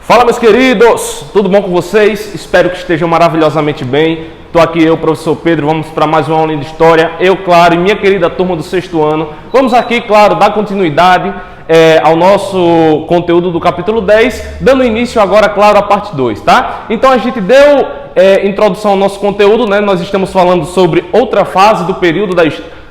Fala, meus queridos, tudo bom com vocês? Espero que estejam maravilhosamente bem. Estou aqui eu, professor Pedro, vamos para mais uma aula de História. Eu, claro, e minha querida turma do 6º ano. Vamos aqui, claro, dar continuidade ao nosso conteúdo do capítulo 10, dando início agora, claro, à parte 2, tá? Então a gente deu introdução ao nosso conteúdo, né? Nós estamos falando sobre outra fase do período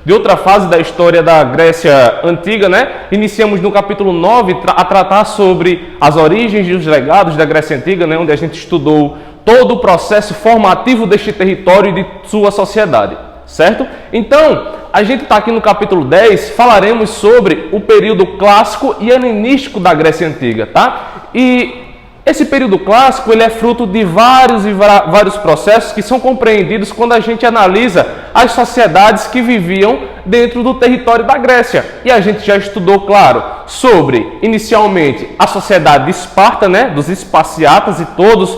de outra fase da história da Grécia Antiga, né? Iniciamos no capítulo 9 a tratar sobre as origens e os legados da Grécia Antiga, né? Onde a gente estudou todo o processo formativo deste território e de sua sociedade, certo? Então, a gente está aqui no capítulo 10, falaremos sobre o período clássico e helenístico da Grécia Antiga, tá? E esse período clássico, ele é fruto de vários processos que são compreendidos quando a gente analisa as sociedades que viviam dentro do território da Grécia. E a gente já estudou, claro, sobre, inicialmente, a sociedade de Esparta, né, dos Esparciatas e todos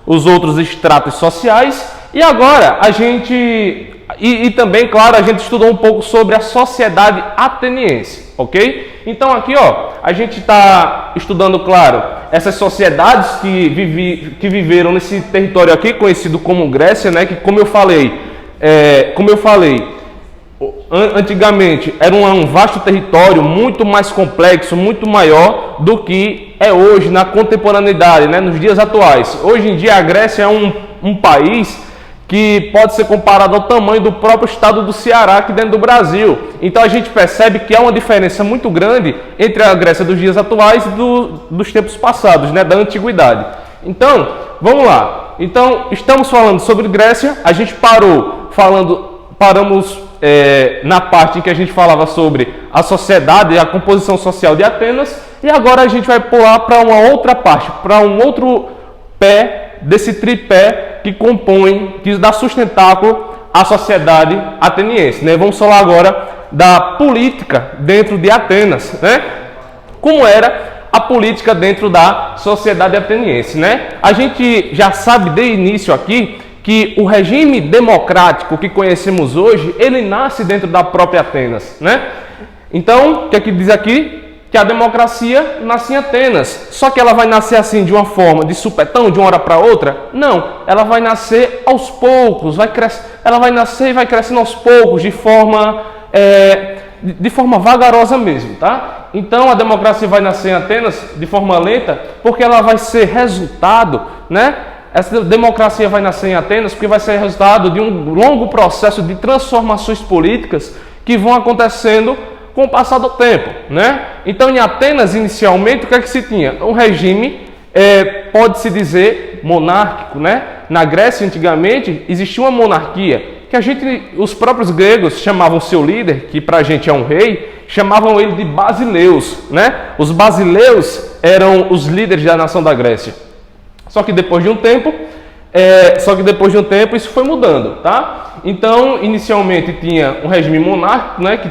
os outros estratos sociais. E agora, a gente... E também, claro, a gente estudou um pouco sobre a sociedade ateniense, ok? Então aqui, ó, a gente está estudando, claro, essas sociedades que viveram nesse território aqui, conhecido como Grécia, né? Que, como eu falei, antigamente era um vasto território, muito mais complexo, muito maior do que é hoje, na contemporaneidade, né? Nos dias atuais. Hoje em dia a Grécia é um país que pode ser comparado ao tamanho do próprio estado do Ceará aqui dentro do Brasil. Então a gente percebe que há uma diferença muito grande entre a Grécia dos dias atuais e dos tempos passados, né, da antiguidade. Então, vamos lá. Então, estamos falando sobre Grécia, a gente paramos na parte em que a gente falava sobre a sociedade e a composição social de Atenas, e agora a gente vai pular para uma outra parte, para um outro pé desse tripé que compõe, que dá sustentáculo à sociedade ateniense, né? Vamos falar agora da política dentro de Atenas, né? Como era a política dentro da sociedade ateniense, né? A gente já sabe de início aqui que o regime democrático que conhecemos hoje, ele nasce dentro da própria Atenas, né? Então, o que é que diz aqui? Que a democracia nasce em Atenas. Só que ela vai nascer assim de uma forma, de supetão, de uma hora para outra? Não, ela vai nascer aos poucos, ela vai nascer e vai crescendo aos poucos, de forma vagarosa mesmo, tá? Então a democracia vai nascer em Atenas de forma lenta, porque ela vai ser resultado, né? Essa democracia vai nascer em Atenas porque vai ser resultado de um longo processo de transformações políticas que vão acontecendo com o passar do tempo, né? Então, em Atenas, inicialmente, o que é que se tinha? Um regime, pode-se dizer, monárquico, né? Na Grécia, antigamente, existia uma monarquia, que os próprios gregos chamavam seu líder, que pra gente é um rei, chamavam ele de basileus, né? Os basileus eram os líderes da nação da Grécia. Só que depois de um tempo, isso foi mudando, tá? Então, inicialmente, tinha um regime monárquico, né? Que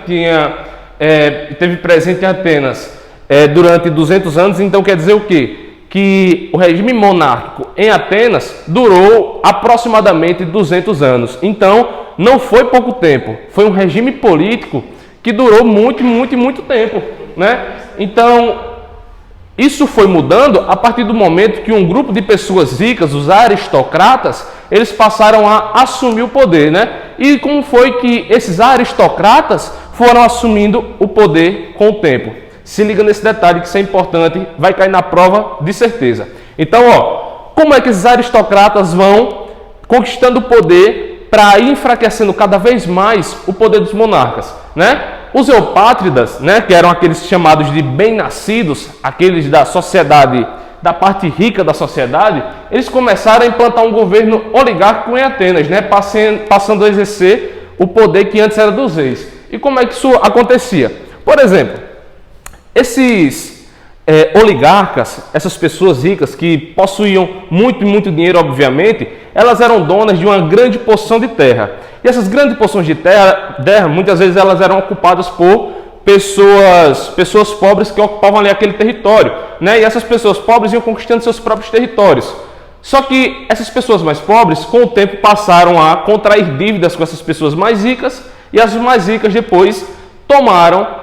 teve presente em Atenas durante 200 anos, então quer dizer o quê? Que o regime monárquico em Atenas durou aproximadamente 200 anos. Então, não foi pouco tempo, foi um regime político que durou muito tempo, né? Então, isso foi mudando a partir do momento que um grupo de pessoas ricas, os aristocratas, eles passaram a assumir o poder, né? E como foi que esses aristocratas foram assumindo o poder com o tempo? Se liga nesse detalhe que isso é importante, vai cair na prova de certeza. Então, ó, como é que esses aristocratas vão conquistando o poder para ir enfraquecendo cada vez mais o poder dos monarcas, né? Os eupátridas, né, que eram aqueles chamados de bem-nascidos, aqueles da sociedade, da parte rica da sociedade, eles começaram a implantar um governo oligárquico em Atenas, né, passando a exercer o poder que antes era dos reis. E como é que isso acontecia? Por exemplo, esses oligarcas, essas pessoas ricas que possuíam muito dinheiro, obviamente, elas eram donas de uma grande porção de terra. E essas grandes porções de terra, muitas vezes elas eram ocupadas por pessoas pobres que ocupavam ali aquele território, né? E essas pessoas pobres iam conquistando seus próprios territórios. Só que essas pessoas mais pobres, com o tempo, passaram a contrair dívidas com essas pessoas mais ricas, e as mais ricas depois tomaram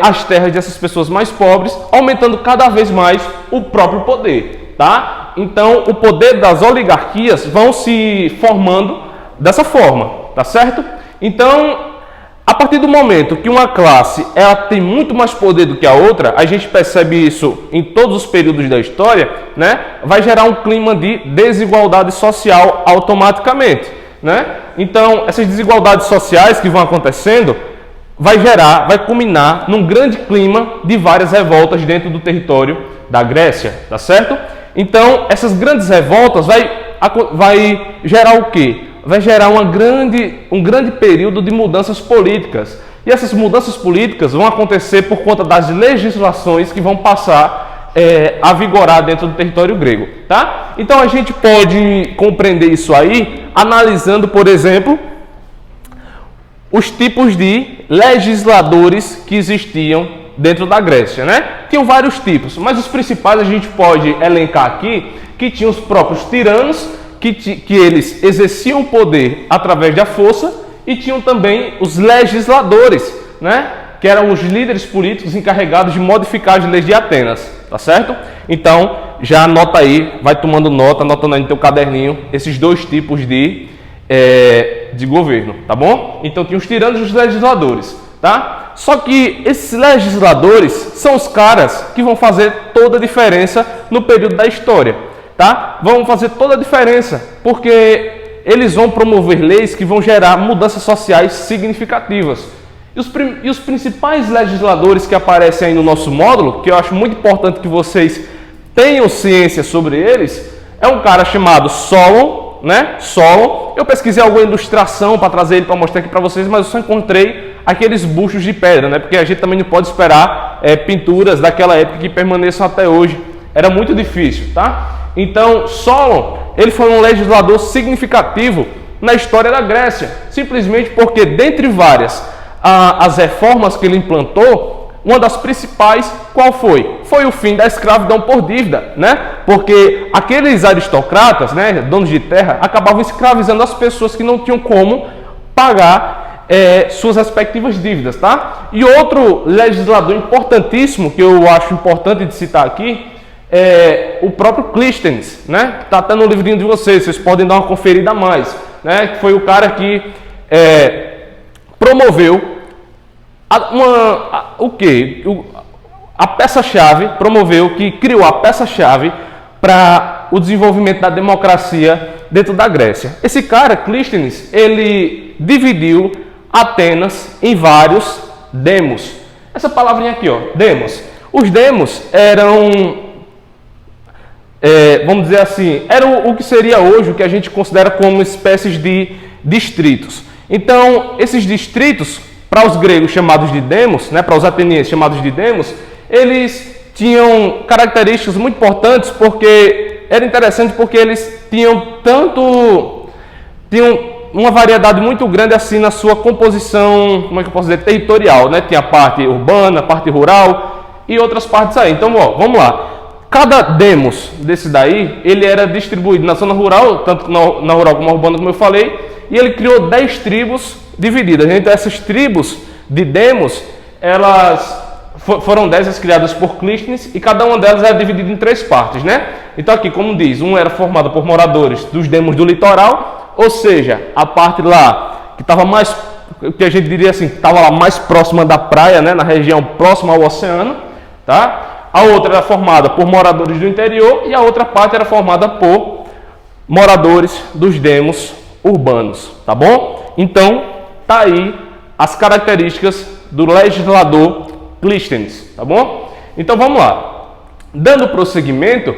as terras dessas pessoas mais pobres, aumentando cada vez mais o próprio poder. tá? Então, o poder das oligarquias vão se formando dessa forma, tá certo? Então, a partir do momento que uma classe ela tem muito mais poder do que a outra, a gente percebe isso em todos os períodos da história, né? Vai gerar um clima de desigualdade social automaticamente, né? Então, essas desigualdades sociais que vão acontecendo vai culminar num grande clima de várias revoltas dentro do território da Grécia, tá certo? Então, essas grandes revoltas vai gerar o quê? Vai gerar um grande período de mudanças políticas. E essas mudanças políticas vão acontecer por conta das legislações que vão passar a vigorar dentro do território grego, tá? Então a gente pode compreender isso aí analisando, por exemplo, os tipos de legisladores que existiam dentro da Grécia, né? Tinham vários tipos, mas os principais a gente pode elencar aqui, que tinham os próprios tiranos, que eles exerciam o poder através da força, e tinham também os legisladores, né? Que eram os líderes políticos encarregados de modificar as leis de Atenas, tá certo? Então, já anota aí, vai tomando nota, anotando aí no teu caderninho, esses dois tipos de governo, tá bom? Então, tinha os tiranos e os legisladores, tá? Só que esses legisladores são os caras que vão fazer toda a diferença no período da história, tá? Vão fazer toda a diferença, porque eles vão promover leis que vão gerar mudanças sociais significativas. E os principais legisladores que aparecem aí no nosso módulo, que eu acho muito importante que vocês tenham ciência sobre eles, é um cara chamado Solon, né? Solon. Eu pesquisei alguma ilustração para trazer ele para mostrar aqui para vocês, mas eu só encontrei aqueles buchos de pedra, né? Porque a gente também não pode esperar pinturas daquela época que permaneçam até hoje. Era muito difícil, tá? Então, Solon, ele foi um legislador significativo na história da Grécia, simplesmente porque, dentre várias as reformas que ele implantou, uma das principais, qual foi? Foi o fim da escravidão por dívida, né? Porque aqueles aristocratas, né, donos de terra, acabavam escravizando as pessoas que não tinham como pagar suas respectivas dívidas, tá? E outro legislador importantíssimo, que eu acho importante de citar aqui, é o próprio Clístenes, né? Está até no livrinho de vocês podem dar uma conferida a mais, né? Que foi o cara que promoveu a peça-chave, que criou a peça-chave para o desenvolvimento da democracia dentro da Grécia. Esse cara, Clístenes, ele dividiu Atenas em vários demos. Essa palavrinha aqui, ó, demos. Os demos eram, vamos dizer assim, era o que seria hoje o que a gente considera como espécies de distritos. Então, esses distritos, para os gregos chamados de demos, né, para os atenienses chamados de demos, eles tinham características muito importantes, porque era interessante porque eles tinham uma variedade muito grande assim na sua composição, como é que eu posso dizer, territorial, né? Tinha a parte urbana, a parte rural e outras partes aí. Então, ó, vamos lá. Cada demos desse daí, ele era distribuído na zona rural, tanto na rural como na urbana, como eu falei, e ele criou 10 tribos divididas. Então, essas tribos de demos, elas foram 10 as criadas por Clístenes, e cada uma delas era dividida em 3 partes, né? Então aqui, como diz, uma era formada por moradores dos demos do litoral, ou seja, a parte lá que estava mais, que a gente diria assim, que estava lá mais próxima da praia, né? Na região próxima ao oceano, tá? A outra era formada por moradores do interior, e a outra parte era formada por moradores dos demos urbanos, tá bom? Então, tá aí as características do legislador Clístenes, tá bom? Então vamos lá. Dando prosseguimento,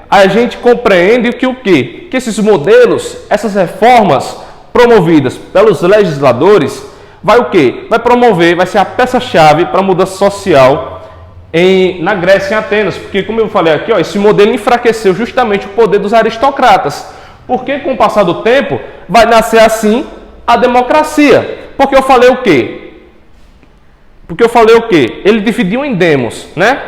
a gente compreende que esses modelos, essas reformas promovidas pelos legisladores, vai o quê? Vai promover, vai ser a peça-chave para a mudança social na Grécia, em Atenas, porque como eu falei aqui, ó, esse modelo enfraqueceu justamente o poder dos aristocratas, porque com o passar do tempo vai nascer assim a democracia. Porque eu falei o quê? Ele dividiu em demos, né?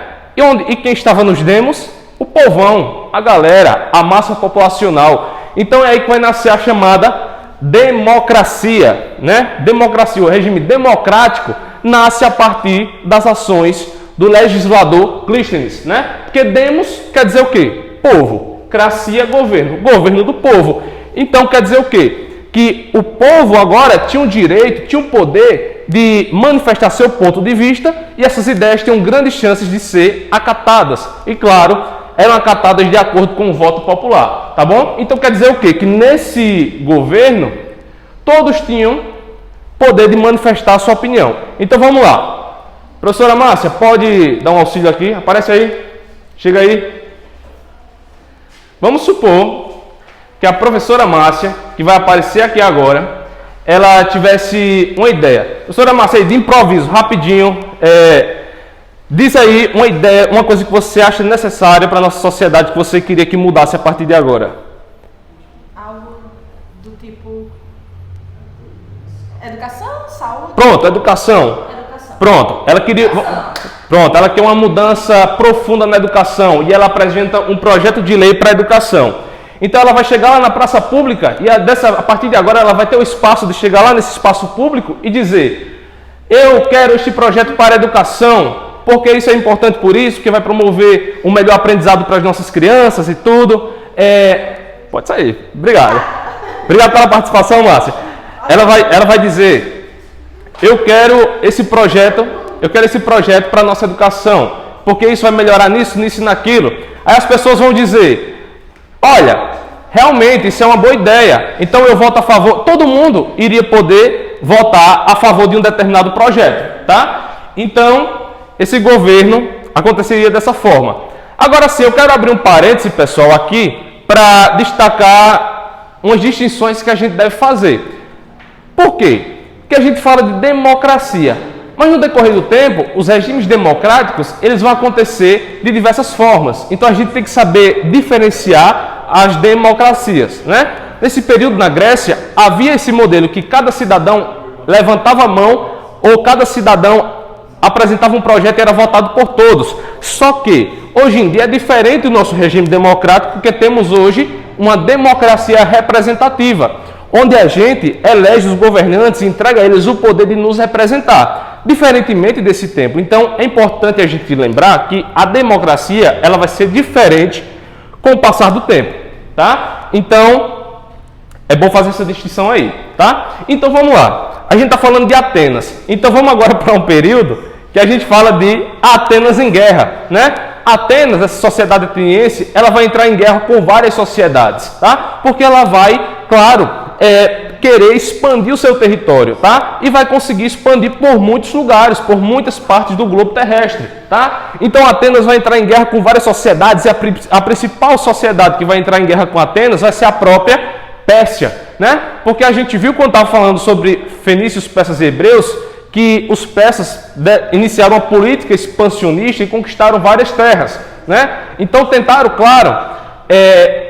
E quem estava nos demos? O povão, a galera, a massa populacional. Então é aí que vai nascer a chamada democracia, né? Democracia, o regime democrático nasce a partir das ações do legislador Clístenes, né? Porque demos quer dizer o quê? Povo. Cracia, governo. Governo do povo. Então quer dizer o quê? Que o povo agora tinha um direito, tinha um poder de manifestar seu ponto de vista e essas ideias tinham grandes chances de ser acatadas. E claro, eram acatadas de acordo com o voto popular, tá bom? Então quer dizer o quê? Que nesse governo, todos tinham poder de manifestar a sua opinião. Então vamos lá. Professora Márcia, pode dar um auxílio aqui? Aparece aí. Chega aí. Vamos supor que a professora Márcia, que vai aparecer aqui agora, ela tivesse uma ideia. Professora Márcia, de improviso, rapidinho, diz aí uma ideia, uma coisa que você acha necessária para a nossa sociedade, que você queria que mudasse a partir de agora. Algo do tipo educação, saúde. Pronto, educação. Pronto, ela queria. Pronto, ela quer uma mudança profunda na educação e ela apresenta um projeto de lei para a educação. Então ela vai chegar lá na praça pública e a partir de agora ela vai ter o espaço de chegar lá nesse espaço público e dizer: eu quero este projeto para a educação, porque isso é importante por isso, que vai promover um melhor aprendizado para as nossas crianças e tudo. Pode sair. Obrigado. Obrigado pela participação, Márcia. Ela vai dizer: eu quero esse projeto para a nossa educação, porque isso vai melhorar nisso, nisso e naquilo. Aí as pessoas vão dizer: olha, realmente isso é uma boa ideia, então eu voto a favor. Todo mundo iria poder votar a favor de um determinado projeto, tá? Então, esse governo aconteceria dessa forma. Agora sim, eu quero abrir um parêntese, pessoal, aqui, para destacar umas distinções que a gente deve fazer. Por quê? Porque a gente fala de democracia, mas no decorrer do tempo, os regimes democráticos, eles vão acontecer de diversas formas. Então a gente tem que saber diferenciar as democracias, né? Nesse período na Grécia, havia esse modelo que cada cidadão levantava a mão ou cada cidadão apresentava um projeto e era votado por todos. Só que hoje em dia é diferente do nosso regime democrático, porque temos hoje uma democracia representativa, onde a gente elege os governantes e entrega a eles o poder de nos representar, diferentemente desse tempo. Então, é importante a gente lembrar que a democracia ela vai ser diferente com o passar do tempo, tá? Então, é bom fazer essa distinção aí, tá? Então, vamos lá. A gente está falando de Atenas. Então, vamos agora para um período que a gente fala de Atenas em guerra, né? Atenas, essa sociedade ateniense, ela vai entrar em guerra com várias sociedades, tá? Porque ela vai, claro, querer expandir o seu território, tá? E vai conseguir expandir por muitos lugares, por muitas partes do globo terrestre, tá? Então Atenas vai entrar em guerra com várias sociedades e a principal sociedade que vai entrar em guerra com Atenas vai ser a própria Pérsia, né? Porque a gente viu quando estava falando sobre fenícios, persas e hebreus que os persas iniciaram uma política expansionista e conquistaram várias terras, né? Então tentaram, claro,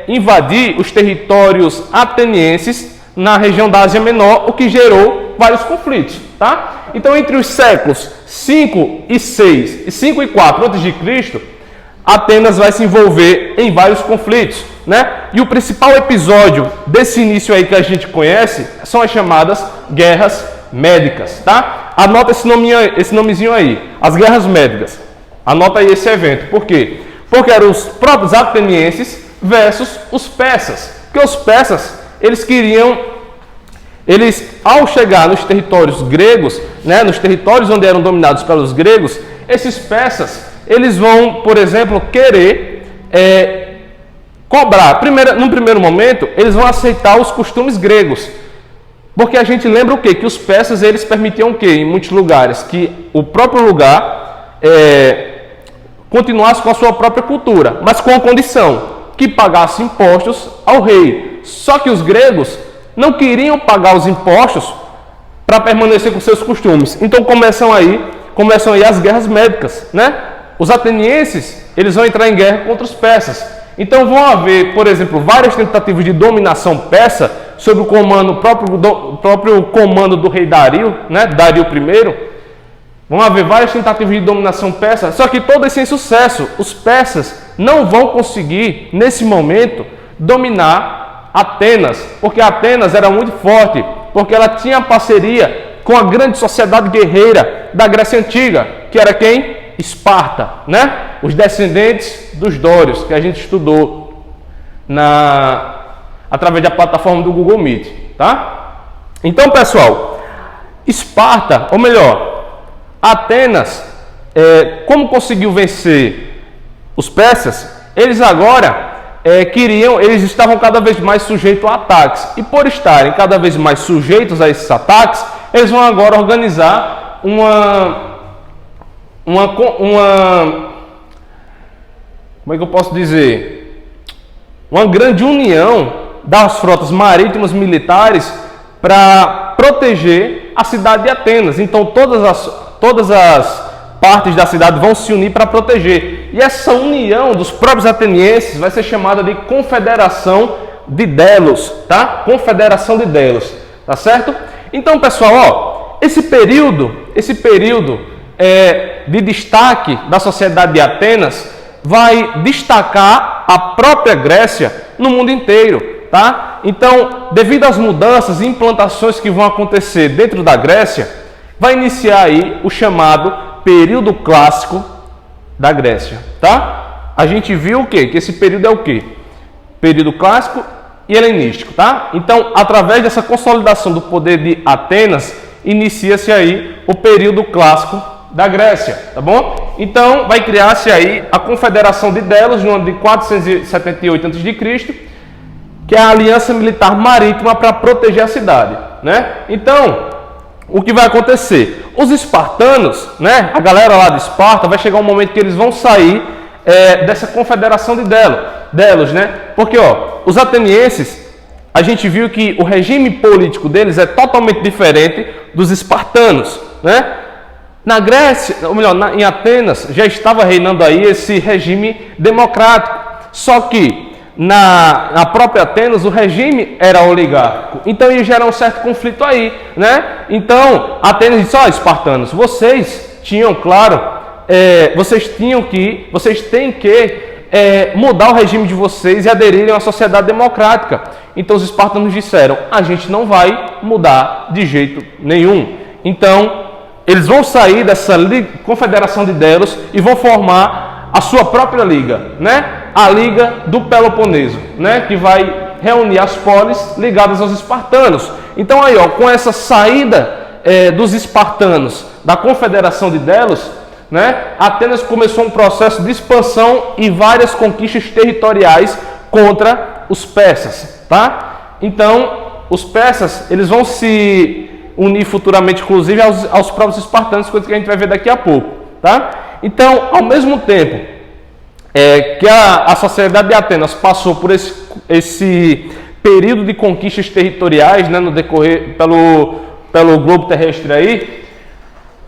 invadir os territórios atenienses na região da Ásia Menor, o que gerou vários conflitos, tá? Então, entre os séculos 5 e 6 e 5 e 4 a.C., Atenas vai se envolver em vários conflitos, né? E o principal episódio desse início aí que a gente conhece são as chamadas Guerras Médicas, tá? Anota esse nomezinho aí, as Guerras Médicas. Anota aí esse evento. Por quê? Porque eram os próprios atenienses versus os persas. Porque os persas, ao chegar nos territórios gregos, né, nos territórios onde eram dominados pelos gregos, esses persas, eles vão, por exemplo, querer cobrar. Num primeiro momento, eles vão aceitar os costumes gregos. Porque a gente lembra o quê? Que os persas, eles permitiam o quê? Em muitos lugares, que o próprio lugar continuasse com a sua própria cultura, mas com a condição que pagasse impostos ao rei. Só que os gregos não queriam pagar os impostos para permanecer com seus costumes. Então começam aí as guerras médicas, né? Os atenienses, eles vão entrar em guerra contra os persas. Então vão haver, por exemplo, várias tentativas de dominação persa sob o próprio comando do rei Dario, né? Dario I. Vão haver várias tentativas de dominação persa, só que todas sem sucesso. Os persas não vão conseguir, nesse momento, dominar Atenas, porque Atenas era muito forte, porque ela tinha parceria com a grande sociedade guerreira da Grécia Antiga, que era quem? Esparta, né? Os descendentes dos dórios, que a gente estudou através da plataforma do Google Meet, tá? Então, pessoal, Esparta, ou melhor, Atenas, como conseguiu vencer os persas, eles agora eles estavam cada vez mais sujeitos a ataques. E por estarem cada vez mais sujeitos a esses ataques, eles vão agora organizar como é que eu posso dizer? Uma grande união das frotas marítimas militares para proteger a cidade de Atenas. Então todas as partes da cidade vão se unir para proteger. E essa união dos próprios atenienses vai ser chamada de Confederação de Delos, tá? Confederação de Delos, tá certo? Então, pessoal, esse período de destaque da sociedade de Atenas vai destacar a própria Grécia no mundo inteiro, tá? Então, devido às mudanças e implantações que vão acontecer dentro da Grécia, vai iniciar aí o chamado período clássico da Grécia, tá? A gente viu o quê? Que esse período é o quê? Período clássico e helenístico, tá? Então, através dessa consolidação do poder de Atenas, inicia-se aí o período clássico da Grécia, tá bom? Então, vai criar-se aí a Confederação de Delos no ano de 478 a.C., que é a aliança militar marítima para proteger a cidade, né? Então, o que vai acontecer? Os espartanos, né? A galera lá de Esparta, vai chegar um momento que eles vão sair dessa confederação de Delos, né? Porque, os atenienses, a gente viu que o regime político deles é totalmente diferente dos espartanos, né? Na Grécia, ou melhor, em Atenas, já estava reinando aí esse regime democrático. Só que na própria Atenas o regime era oligárquico, então ia gerar um certo conflito aí, né? Então Atenas disse: espartanos, vocês tinham, claro, vocês têm que mudar o regime de vocês e aderirem à sociedade democrática. Então os espartanos disseram: a gente não vai mudar de jeito nenhum. Então eles vão sair dessa confederação de Delos e vão formar a sua própria liga, né? A Liga do Peloponeso, né? Que vai reunir as polis ligadas aos espartanos. Então aí, com essa saída dos espartanos da Confederação de Delos, né? Atenas começou um processo de expansão e várias conquistas territoriais contra os persas, tá? Então, os persas, eles vão se unir futuramente, inclusive, aos próprios espartanos, coisa que a gente vai ver daqui a pouco, tá? Então, ao mesmo tempo que a sociedade de Atenas passou por esse período de conquistas territoriais, né, no decorrer pelo globo terrestre aí,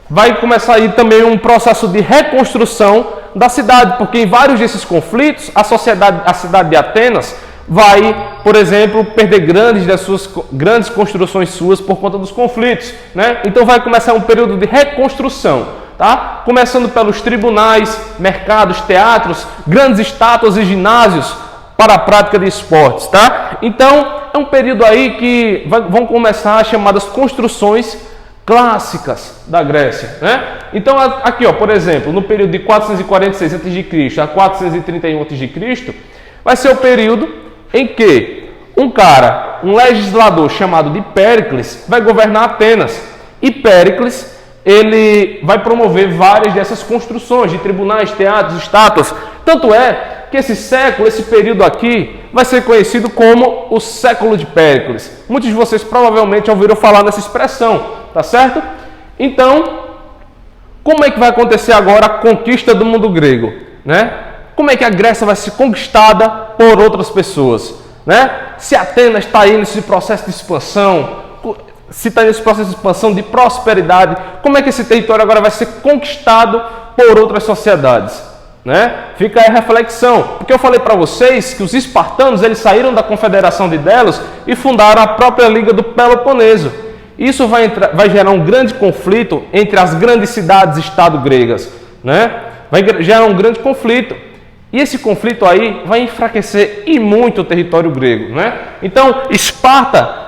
vai começar aí também um processo de reconstrução da cidade, porque em vários desses conflitos a cidade de Atenas vai, por exemplo, perder grandes construções suas por conta dos conflitos, né? Então vai começar um período de reconstrução. Tá? Começando pelos tribunais, mercados, teatros, grandes estátuas e ginásios para a prática de esportes, tá? Então, é um período aí que vão começar as chamadas construções clássicas da Grécia, né? Então, aqui, por exemplo, no período de 446 a.C. a 431 a.C., vai ser o período em que um legislador chamado de Péricles, vai governar Atenas. E Péricles, ele vai promover várias dessas construções de tribunais, teatros, estátuas. Tanto é que esse período aqui, vai ser conhecido como o século de Péricles. Muitos de vocês provavelmente ouviram falar nessa expressão, tá certo? Então, como é que vai acontecer agora a conquista do mundo grego, né? Como é que a Grécia vai ser conquistada por outras pessoas, né? Se Atenas está aí nesse processo de expansão, se está nesse processo de expansão, de prosperidade, como é que esse território agora vai ser conquistado por outras sociedades, né? Fica aí a reflexão, porque eu falei para vocês que os espartanos, eles saíram da Confederação de Delos e fundaram a própria Liga do Peloponeso. Isso vai gerar um grande conflito entre as grandes cidades-estado gregas, né? Vai gerar um grande conflito. E esse conflito aí vai enfraquecer e muito o território grego, né? Então, Esparta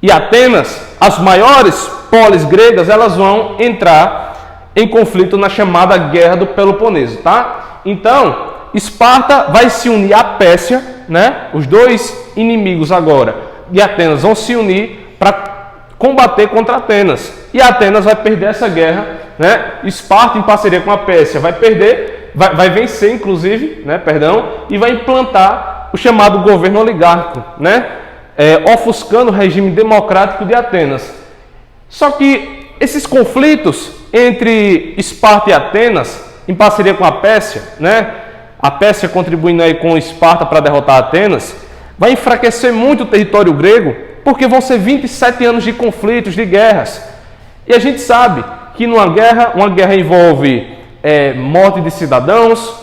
e Atenas, as maiores polis gregas, elas vão entrar em conflito na chamada Guerra do Peloponeso, tá? Então, Esparta vai se unir à Pérsia, né? Os dois inimigos agora de Atenas vão se unir para combater contra Atenas. E Atenas vai perder essa guerra, né? Esparta, em parceria com a Pérsia, vai perder, vai vencer, inclusive, né? E vai implantar o chamado governo oligárquico, né? Ofuscando o regime democrático de Atenas. Só que esses conflitos entre Esparta e Atenas, em parceria com a Pérsia, né? A Pérsia contribuindo aí com Esparta para derrotar Atenas, vai enfraquecer muito o território grego, porque vão ser 27 anos de conflitos, de guerras. E a gente sabe que uma guerra envolve morte de cidadãos,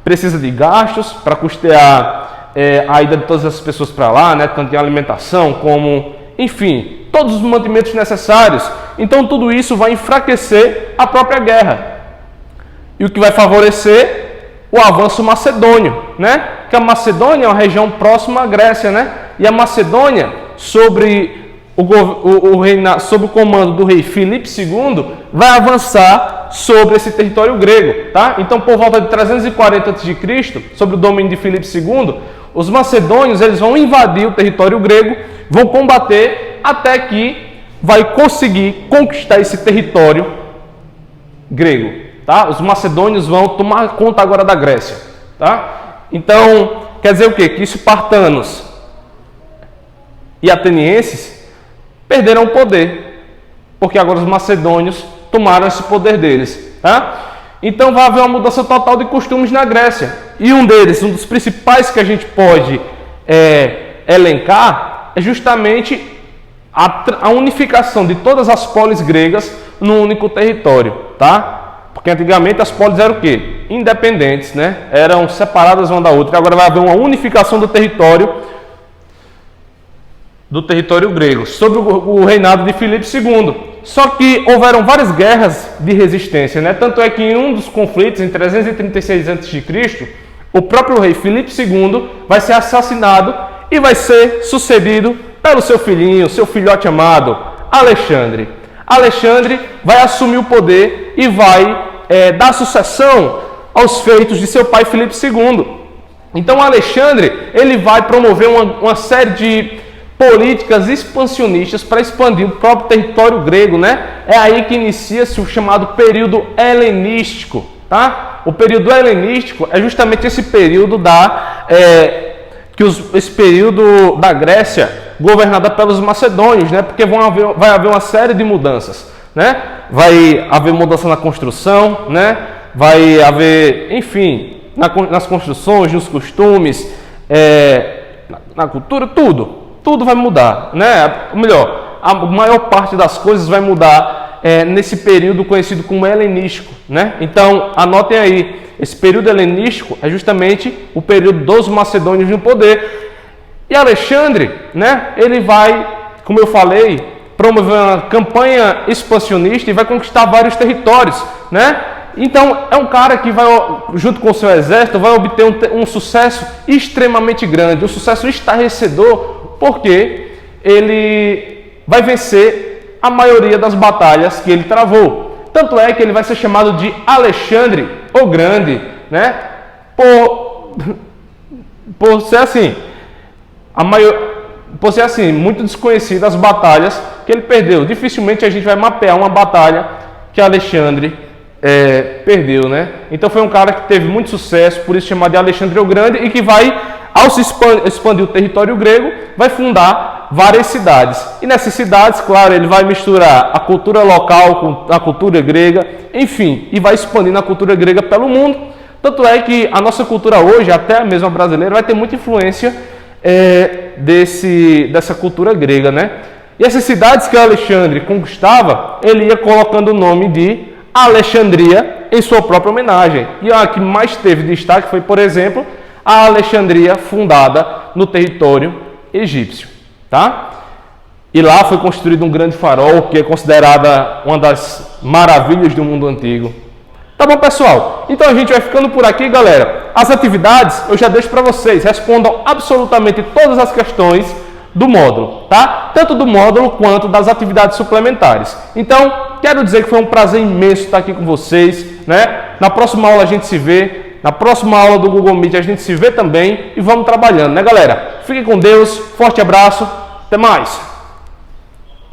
precisa de gastos para custear a ida de todas as pessoas para lá, né? Tanto em alimentação como, enfim, todos os mantimentos necessários. Então tudo isso vai enfraquecer a própria guerra. E o que vai favorecer o avanço macedônio, né? Que a Macedônia é uma região próxima à Grécia, né? E a Macedônia, sob o comando do rei Filipe II, vai avançar sobre esse território grego, tá? Então, por volta de 340 a.C., sob o domínio de Filipe II, os macedônios eles vão invadir o território grego, vão combater até que vai conseguir conquistar esse território grego. Tá? Os macedônios vão tomar conta agora da Grécia. Tá? Então, quer dizer o quê? Que espartanos e atenienses perderam o poder, porque agora os macedônios tomaram esse poder deles. Tá? Então vai haver uma mudança total de costumes na Grécia. E um dos principais que a gente pode elencar, é justamente a unificação de todas as polis gregas num único território. Tá? Porque antigamente as polis eram o quê? Independentes, né? Eram separadas uma da outra. E agora vai haver uma unificação do território grego, sob o reinado de Filipe II. Só que houveram várias guerras de resistência, né? Tanto é que em um dos conflitos, em 336 a.C., o próprio rei Filipe II vai ser assassinado e vai ser sucedido pelo seu filhinho, seu filhote amado, Alexandre. Alexandre vai assumir o poder e vai dar sucessão aos feitos de seu pai Filipe II. Então Alexandre ele vai promover uma série de políticas expansionistas para expandir o próprio território grego, né? É aí que inicia-se o chamado período helenístico, tá? O período helenístico é justamente esse período esse período da Grécia governada pelos macedônios, né? Porque vai haver uma série de mudanças, né? Vai haver mudança na construção, né? Vai haver, enfim, nas construções, nos costumes, na cultura, tudo vai mudar, né? Ou melhor, a maior parte das coisas vai mudar nesse período conhecido como helenístico, né? Então, anotem aí, esse período helenístico é justamente o período dos macedônios no poder. E Alexandre, né? Ele vai, como eu falei, promover uma campanha expansionista e vai conquistar vários territórios, né? Então, é um cara que vai, junto com o seu exército, vai obter um sucesso extremamente grande, um sucesso estarrecedor, porque ele vai vencer a maioria das batalhas que ele travou. Tanto é que ele vai ser chamado de Alexandre o Grande, né? Por ser assim, por ser assim, muito desconhecidas as batalhas que ele perdeu. Dificilmente a gente vai mapear uma batalha que Alexandre perdeu, né? Então foi um cara que teve muito sucesso, por isso chamado de Alexandre o Grande, e que vai, ao se expandir o território grego, vai fundar várias cidades. E nessas cidades, claro, ele vai misturar a cultura local com a cultura grega, enfim, e vai expandindo a cultura grega pelo mundo. Tanto é que a nossa cultura hoje, até mesmo a brasileira, vai ter muita influência dessa cultura grega, né? E essas cidades que Alexandre conquistava, ele ia colocando o nome de Alexandria em sua própria homenagem. E a que mais teve destaque foi, por exemplo, a Alexandria fundada no território egípcio, tá? E lá foi construído um grande farol, que é considerada uma das maravilhas do mundo antigo. Tá bom, pessoal? Então a gente vai ficando por aqui, galera. As atividades eu já deixo para vocês. Respondam absolutamente todas as questões do módulo, tá? Tanto do módulo quanto das atividades suplementares. Então, quero dizer que foi um prazer imenso estar aqui com vocês, né? Na próxima aula a gente se vê. Na próxima aula do Google Meet a gente se vê também. E vamos trabalhando, né, galera? Fiquem com Deus. Forte abraço. Até mais.